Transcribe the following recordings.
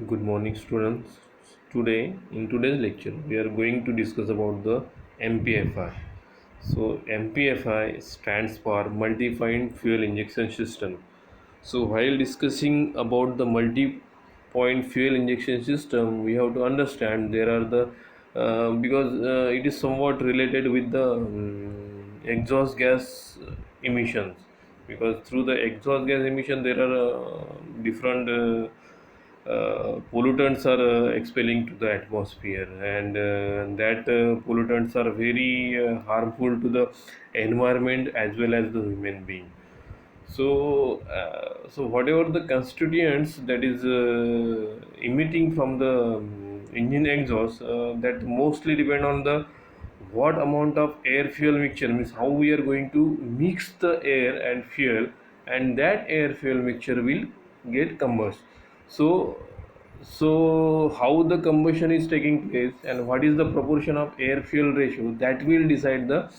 Good morning, students. Today, in today's lecture, we are going to discuss about the MPFI. So, MPFI stands for Multi-Point Fuel Injection System. So, while discussing about the multi-point fuel injection system, we have to understand there are the because it is somewhat related with the exhaust gas emissions. Because through the exhaust gas emission, there are different pollutants are expelling to the atmosphere, and that pollutants are very harmful to the environment as well as the human being. So whatever the constituents that is emitting from the engine exhaust, that mostly depend on the what amount of air fuel mixture, means how we are going to mix the air and fuel, and that air fuel mixture will get combust. So so how the combustion is taking place and what is the proportion of air fuel ratio, that will decide the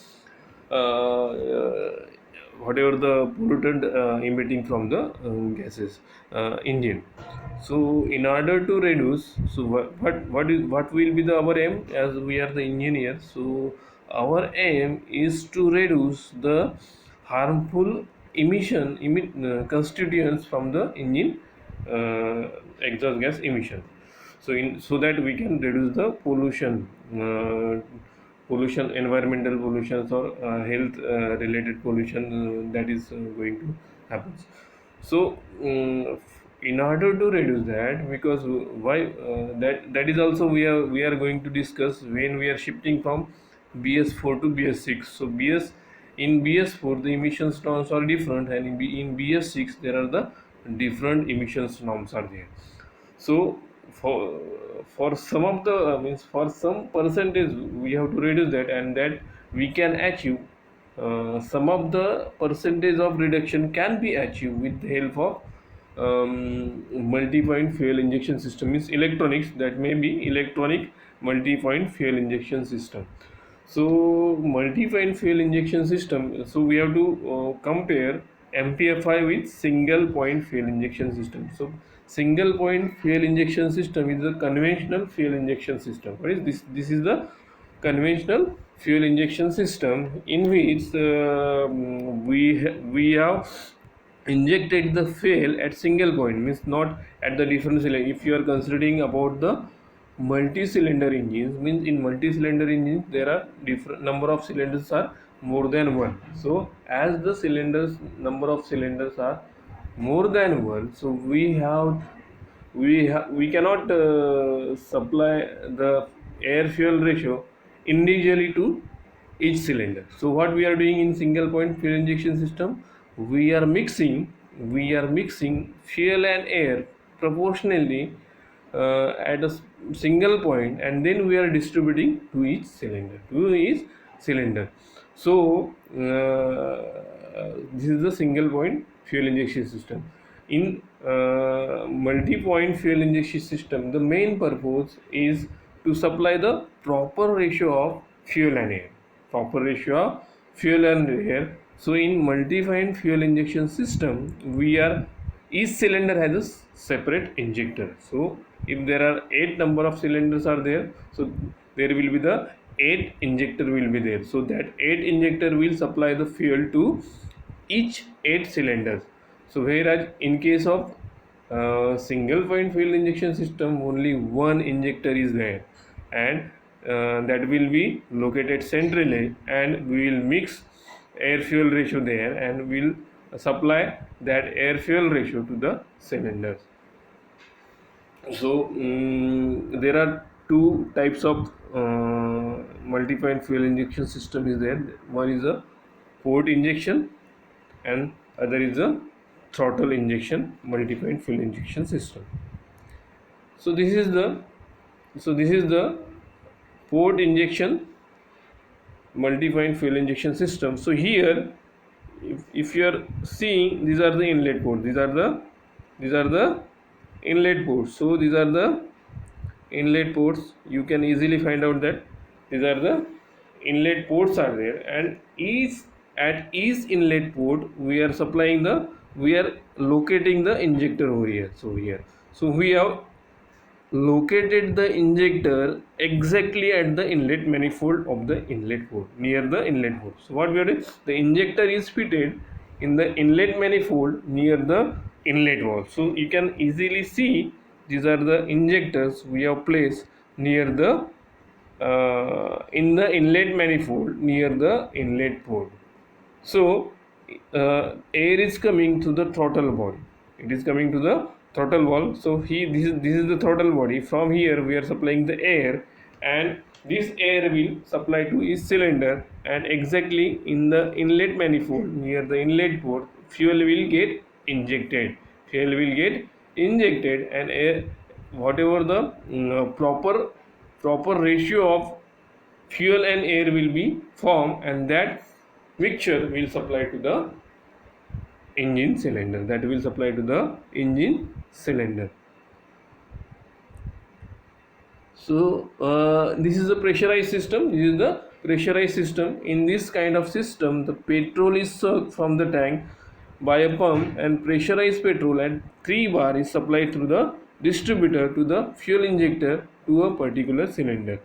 whatever the pollutant emitting from the gases engine. So in order to reduce, so what will be the our aim, as we are the engineers? So our aim is to reduce the harmful constituents from the engine exhaust gas emission. So that we can reduce the pollution, environmental pollutions, or health related pollution that is going to happen. So in order to reduce that, because why that is also we are going to discuss when we are shifting from BS4 to BS6. So in BS4 the emissions norms are different, and in BS6 there are the different emissions norms are there. So for some of the means for some percentage we have to reduce that, and that we can achieve some of the percentage of reduction can be achieved with the help of multi-point fuel injection system, means electronics, that may be electronic multi-point fuel injection system. So multi-point fuel injection system, so we have to compare MPFI with single point fuel injection system. So single point fuel injection system is a conventional fuel injection system. What is this? This is the conventional fuel injection system in which we have injected the fuel at single point, means not at the different cylinder. If you are considering about the multi-cylinder engines, means in multi-cylinder engines there are different number of cylinders are more than one. So as the cylinders number of cylinders are more than one, so we cannot supply the air fuel ratio individually to each cylinder. So what we are doing in single point fuel injection system, we are mixing fuel and air proportionally at a single point, and then we are distributing to each cylinder. So this is the single point fuel injection system. In multi-point fuel injection system, the main purpose is to supply the proper ratio of fuel and air. Proper ratio of fuel and air. So in multi-point fuel injection system, each cylinder has a separate injector. So if there are 8 number of cylinders are there, so there will be the 8 injector will be there. So that 8 injector will supply the fuel to each 8 cylinders. So whereas in case of single point fuel injection system, only one injector is there, and that will be located centrally, and we will mix air fuel ratio there, and will supply that air fuel ratio to the cylinders. So there are two types of multi-point fuel injection system is there. One is a port injection, and other is a throttle injection multi-point fuel injection system. So this is the port injection multi-point fuel injection system. So here, if you are seeing, these are the inlet ports. These are the inlet ports. So these are the inlet ports. You can easily find out that these are the inlet ports are there, and each inlet port we are locating the injector over here. So we have located the injector exactly at the inlet manifold of the inlet port, near the inlet port. So what we are doing, the injector is fitted in the inlet manifold near the inlet valve. So you can easily see these are the injectors we have placed near the in the inlet manifold near the inlet port. So air is coming to the throttle body. It is coming to the throttle valve. So this is the throttle body. From here we are supplying the air, and this air will supply to each cylinder, and exactly in the inlet manifold near the inlet port, fuel will get injected. Fuel will get injected, and air, whatever the proper ratio of fuel and air will be formed, and that mixture will supply to the engine cylinder, that will supply to the engine cylinder. So this is a pressurized system. This is the pressurized system. In this kind of system, the petrol is sucked from the tank by a pump, and pressurized petrol at 3 bar is supplied through the distributor to the fuel injector to a particular cylinder.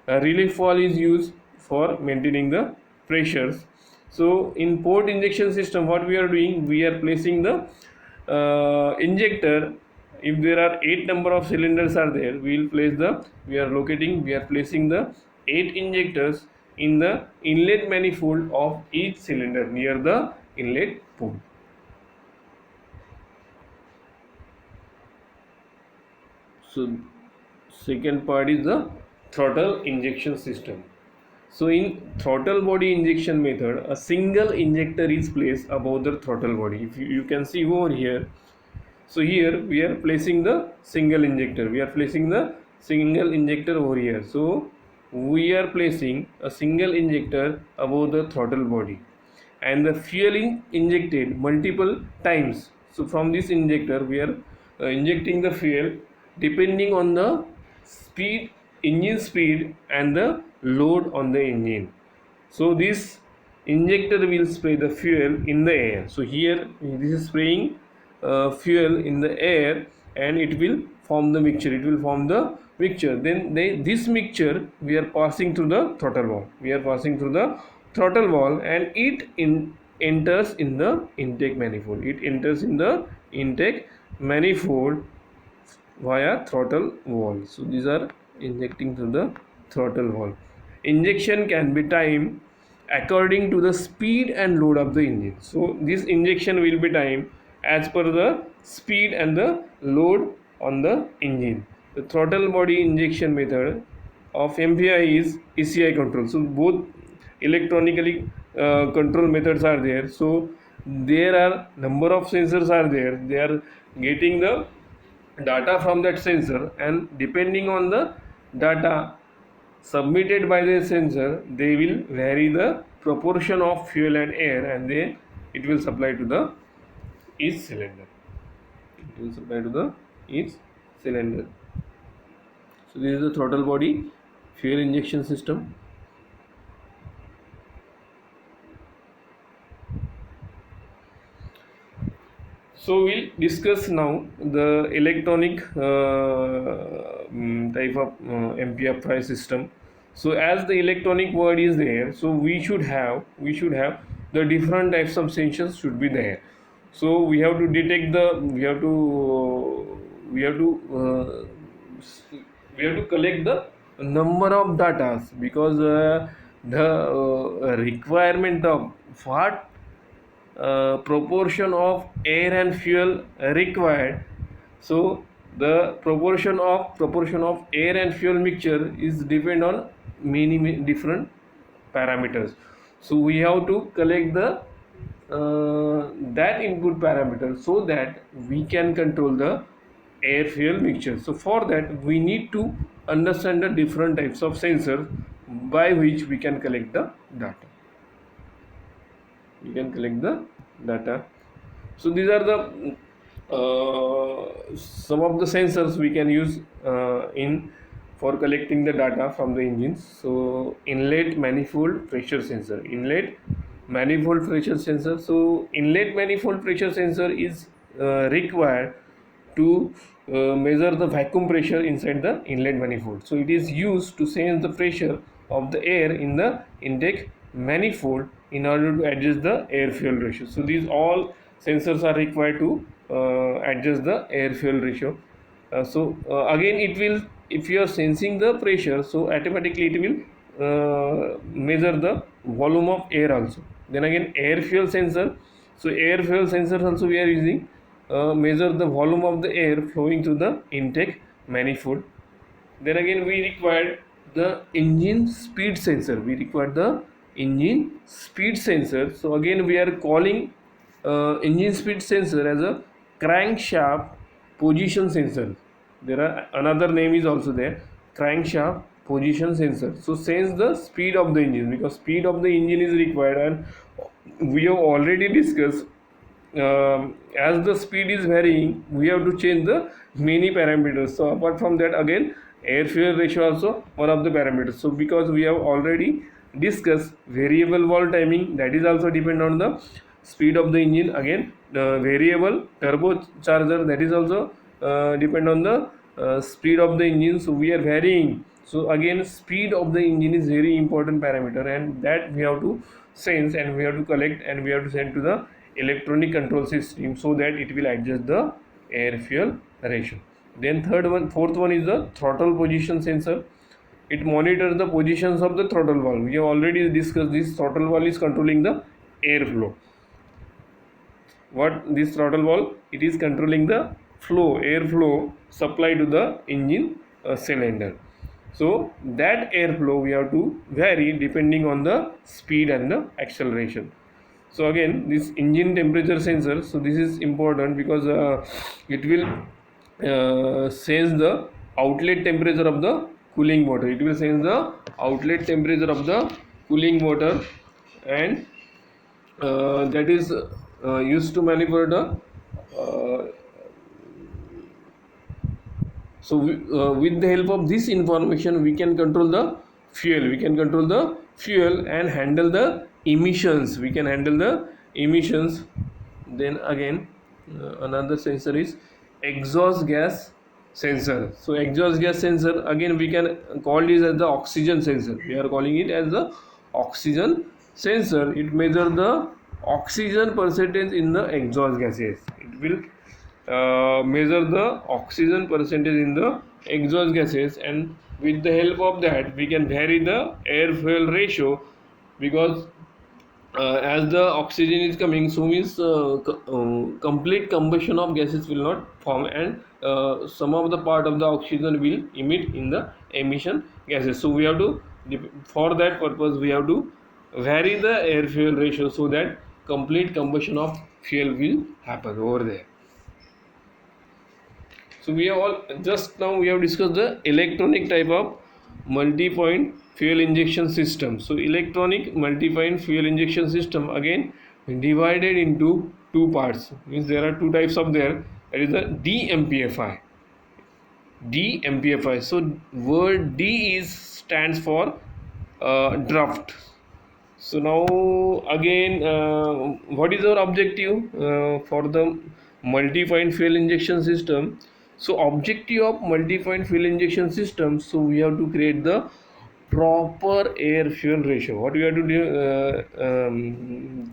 A relief valve is used for maintaining the pressures. So in port injection system, what we are doing, we are placing the injector. If there are 8 number of cylinders are there, we will place the, we are placing the 8 injectors in the inlet manifold of each cylinder near the inlet port. So second part is the throttle injection system. So in throttle body injection method, a single injector is placed above the throttle body. If you can see over here, so here we are placing the single injector. We are placing the single injector over here. So we are placing a single injector above the throttle body, and the fuel is injected multiple times. So from this injector we are injecting the fuel depending on the speed, engine speed, and the load on the engine. So this injector will spray the fuel in the air. So here this is spraying fuel in the air, and it will form the mixture. It will form the mixture. Then this mixture we are passing through the throttle valve. We are passing through the throttle valve, and it enters in the intake manifold. It enters in the intake manifold via throttle valve. So these are injecting through the throttle valve. Injection can be timed according to the speed and load of the engine. So this injection will be timed as per the speed and the load on the engine. The throttle body injection method of MPI is ECI control. So both electronically control methods are there. So there are number of sensors are there. They are getting the data from that sensor, and depending on the data submitted by the sensor, they will vary the proportion of fuel and air, and then it will supply to the each cylinder. It will supply to the each cylinder. So this is the throttle body fuel injection system. So we'll discuss now the electronic type of MPR price system. So as the electronic word is there, so we should have the different types of sensors should be there. So we have to detect the we have to collect the number of data, because the requirement of what proportion of air and fuel required. So the proportion of air and fuel mixture is depend on many different parameters. So we have to collect the that input parameter, so that we can control the air fuel mixture. So for that we need to understand the different types of sensors by which we can collect the data. You can collect the data. So these are the some of the sensors we can use in for collecting the data from the engines. So inlet manifold pressure sensor, inlet manifold pressure sensor. So inlet manifold pressure sensor is required to measure the vacuum pressure inside the inlet manifold. So it is used to sense the pressure of the air in the intake manifold in order to adjust the air fuel ratio. So these all sensors are required to adjust the air fuel ratio. Again it will, if you are sensing the pressure, so automatically it will measure the volume of air also. Then again air fuel sensor, so air fuel sensors also we are using, measure the volume of the air flowing through the intake manifold. Then again we required the engine speed sensor, we required the engine speed sensor. So again we are calling engine speed sensor as a crankshaft position sensor. There are another name is also there, crankshaft position sensor. So sense the speed of the engine, because speed of the engine is required, and we have already discussed as the speed is varying we have to change the many parameters. So apart from that, again air fuel ratio also one of the parameters. So because we have already discussed variable valve timing, that is also depend on the speed of the engine. Again the variable turbocharger, that is also depend on the speed of the engine. So we are varying, so again speed of the engine is very important parameter, and that we have to sense and we have to collect and we have to send to the electronic control system, so that it will adjust the air fuel ratio. Then fourth one is the throttle position sensor. It monitors the positions of the throttle valve. We have already discussed this. Throttle valve is controlling the airflow. What this throttle valve? It is controlling the flow, airflow supply to the engine cylinder. So that airflow we have to vary depending on the speed and the acceleration. So again this engine temperature sensor, so this is important because it will sense the outlet temperature of the cooling water. It will sense the outlet temperature of the cooling water, and that is used to manipulate the with the help of this information we can control the fuel and handle the emissions. We can handle the emissions. Then again another sensor is exhaust gas sensor. So exhaust gas sensor, again we can call this as the oxygen sensor. We are calling it as the oxygen sensor. It measures the oxygen percentage in the exhaust gases. It will measure the oxygen percentage in the exhaust gases, and with the help of that we can vary the air fuel ratio, because as the oxygen is coming, so means complete combustion of gases will not form, and some of the part of the oxygen will emit in the emission gases. So we have to, for that purpose we have to vary the air fuel ratio, so that complete combustion of fuel will happen over there. So we have all, just now we have discussed the electronic type of multi-point fuel injection system. So electronic multi-point fuel injection system again divided into two parts. Means there are two types of there. That is the DMPFI. DMPFI. So word D is stands for draft. So now again what is our objective for the multi-point fuel injection system? So objective of multi-point fuel injection system, so we have to create the proper air fuel ratio. What we have to do,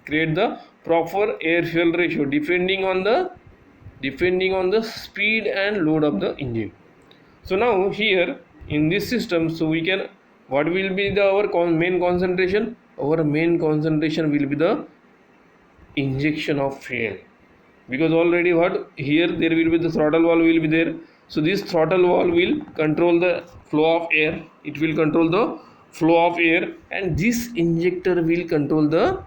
create the proper air fuel ratio depending on the speed and load of the engine. So now here in this system, so we can, what will be our main concentration? Our main concentration will be the injection of fuel, because already what here there will be the throttle valve will be there. So this throttle valve will control the flow of air, it will control the flow of air, and this injector will control the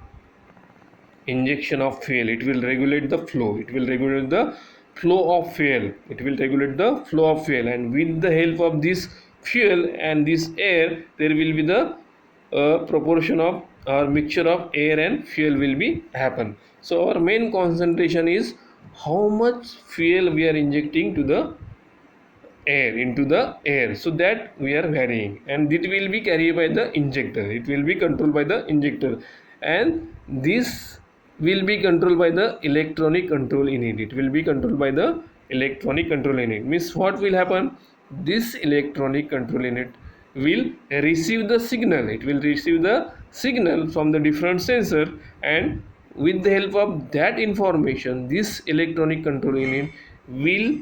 injection of fuel. It will regulate the flow, it will regulate the flow of fuel, it will regulate the flow of fuel, and with the help of this fuel and this air there will be the proportion of or mixture of air and fuel will be happen. So our main concentration is how much fuel we are injecting to the air, into the air, so that we are varying, and it will be carried by the injector, it will be controlled by the injector, and this will be controlled by the electronic control in it. It will be controlled by the electronic control unit. Means what will happen? This electronic control unit will receive the signal. It will receive the signal from the different sensor, and with the help of that information, this electronic control unit will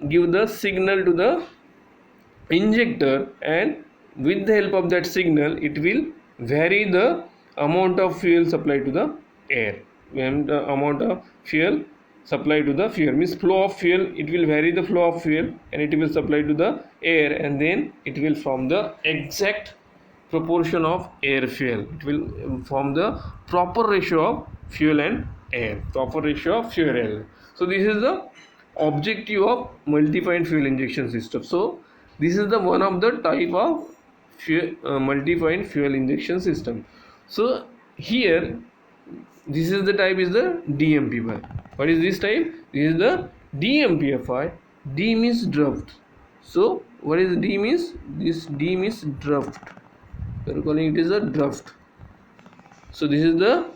give the signal to the injector, and with the help of that signal it will vary the amount of fuel supplied to the air. When the amount of fuel supplied to the fuel means flow of fuel, it will vary the flow of fuel and it will supply to the air, and then it will form the exact proportion of air fuel. It will form the proper ratio of fuel and air, proper ratio of fuel and air. So this is the objective of multi-point fuel injection system. So this is the one of the type of fuel, multi-point fuel injection system. So here this is the type is the DMPFI. What is this type? This is the DMPFI. D means draft. So what is D means? This D means draft. We are calling it is a draft. So this is the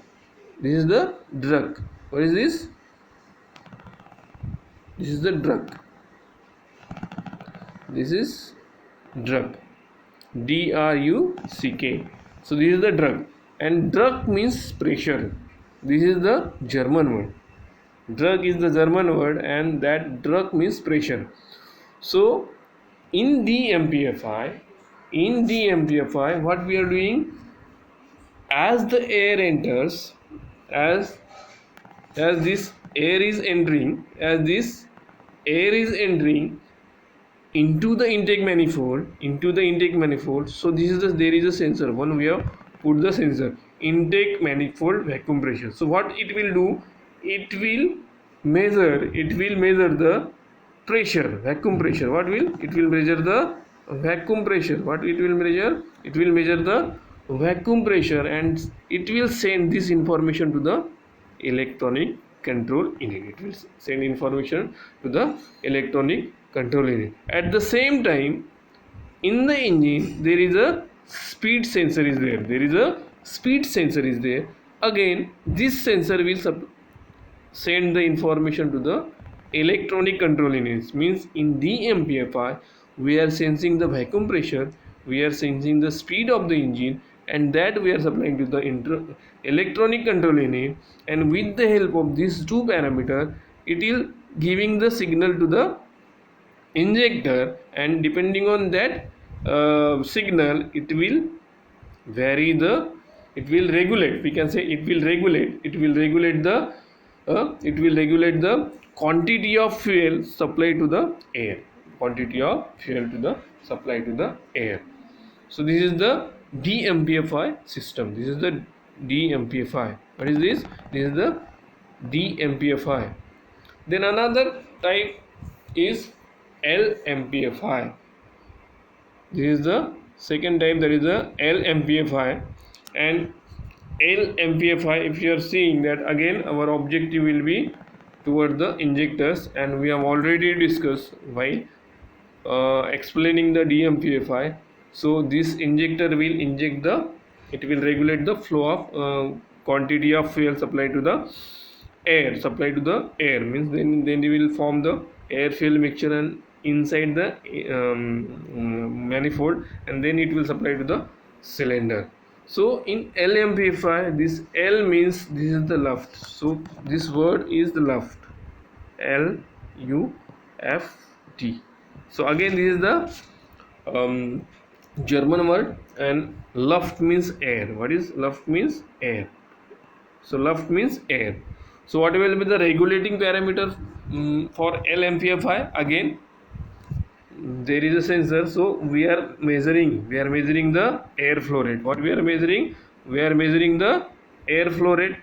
drug. What is this? This is the drug. This is drug. DRUCK. So this is the drug, and drug means pressure. This is the German word. Drug is the German word, and that drug means pressure. So in DMPFI, what we are doing, as the air enters, as this air is entering, into the intake manifold, so this is there is a sensor. One we have put the sensor, intake manifold vacuum pressure. So what it will do, it will measure the pressure, vacuum pressure. What will it will measure the vacuum pressure? What it will measure? It will measure the vacuum pressure, and it will send this information to the electronic control unit. It will send information to the electronic control unit. At the same time, in the engine there is a speed sensor is there. Again, this sensor will send the information to the electronic control units. Means in DMPFI we are sensing the vacuum pressure, we are sensing the speed of the engine, and that we are supplying to the electronic control unit, and with the help of these two parameters it will giving the signal to the injector, and depending on that signal it will vary the, it will regulate, we can say it will regulate the quantity of fuel supplied to the air, So this is the DMPFI system. This is the DMPFI. What is this? This is the DMPFI. Then another type is LMPFI. This is the second type, that is the LMPFI. And LMPFI, if you are seeing that, again our objective will be toward the injectors, and we have already discussed while explaining the DMPFI. So this injector will inject the, it will regulate the flow of quantity of fuel supplied to the air, means then you will form the air fuel mixture and inside the manifold, and then it will supply to the cylinder. So in LMPFI, this L means this is the luft. So this word is the luft, LUFT. So again this is the German word, and luft means air. What is luft means? Air. So luft means air. So what will be the regulating parameter for LMPFI? Again, there is a sensor, so we are measuring the air flow rate. What we are measuring? We are measuring the air flow rate.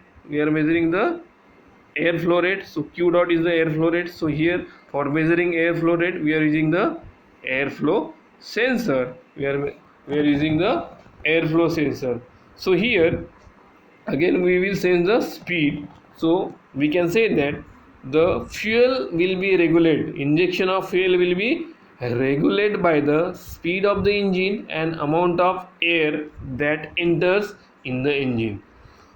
So Q dot is the air flow rate. So here for measuring air flow rate, we are using the airflow sensor. We are using the airflow sensor. So here again we will sense the speed. So we can say that the fuel will be regulated. Injection of fuel will be regulated by the speed of the engine and amount of air that enters in the engine.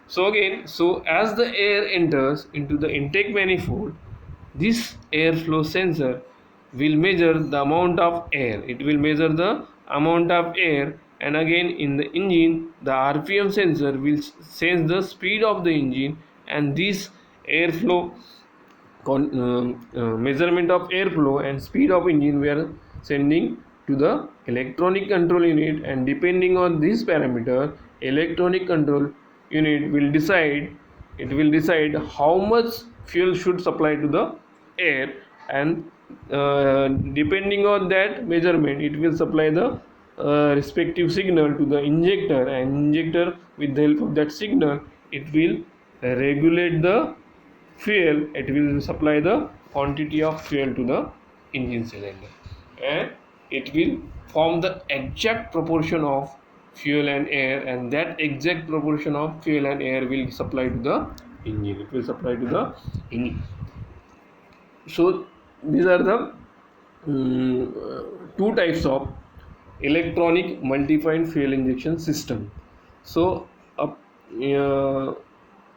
So again, so as the air enters into the intake manifold, This airflow sensor will measure the amount of air. It will measure the amount of air, and again in the engine the RPM sensor will sense the speed of the engine, and this airflow measurement of airflow and speed of engine we are sending to the electronic control unit, and depending on this parameter electronic control unit will decide how much fuel should supply to the air, and depending on that measurement it will supply the respective signal to the injector, and injector with the help of that signal it will regulate the fuel. It will supply the quantity of fuel to the engine cylinder, and it will form the exact proportion of fuel and air, and that exact proportion of fuel and air will supply to the engine. It will supply to the engine. So these are the two types of electronic multi-point fuel injection system. So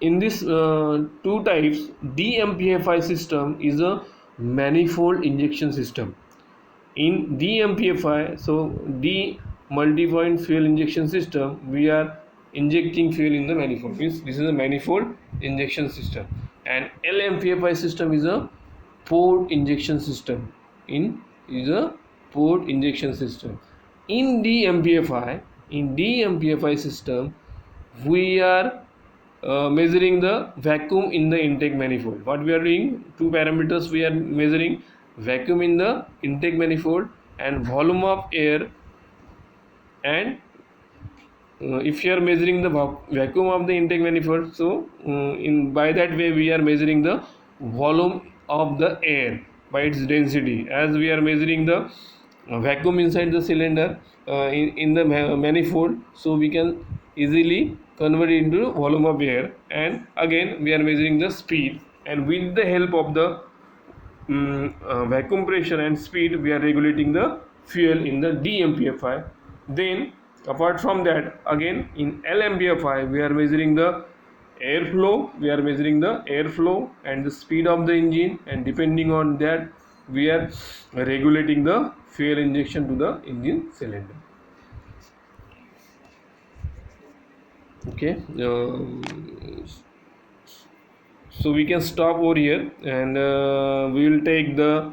in this two types, DMPFI system is a manifold injection system. In DMPFI, so D multi-point fuel injection system, we are injecting fuel in the manifold, means this is a manifold injection system, and LMPFI system is a port injection system. Is a port injection system. In DMPFI system we are measuring the vacuum in the intake manifold. What we are doing, two parameters we are measuring: vacuum in the intake manifold and volume of air. And if you are measuring the vacuum of the intake manifold, so by that way we are measuring the volume of the air by its density. As we are measuring the vacuum inside the cylinder in the manifold, so we can easily convert it into volume of air. And again we are measuring the speed, and with the help of the vacuum pressure and speed we are regulating the fuel in the DMPFI. Then apart from that, again in LMPFI we are measuring the airflow and the speed of the engine, and depending on that we are regulating the fuel injection to the engine cylinder. Okay, so we can stop over here, and we will take the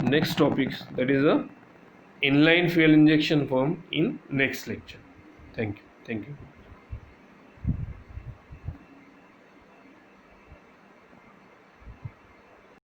next topics, that is a inline fuel injection pump, in next lecture. Thank you.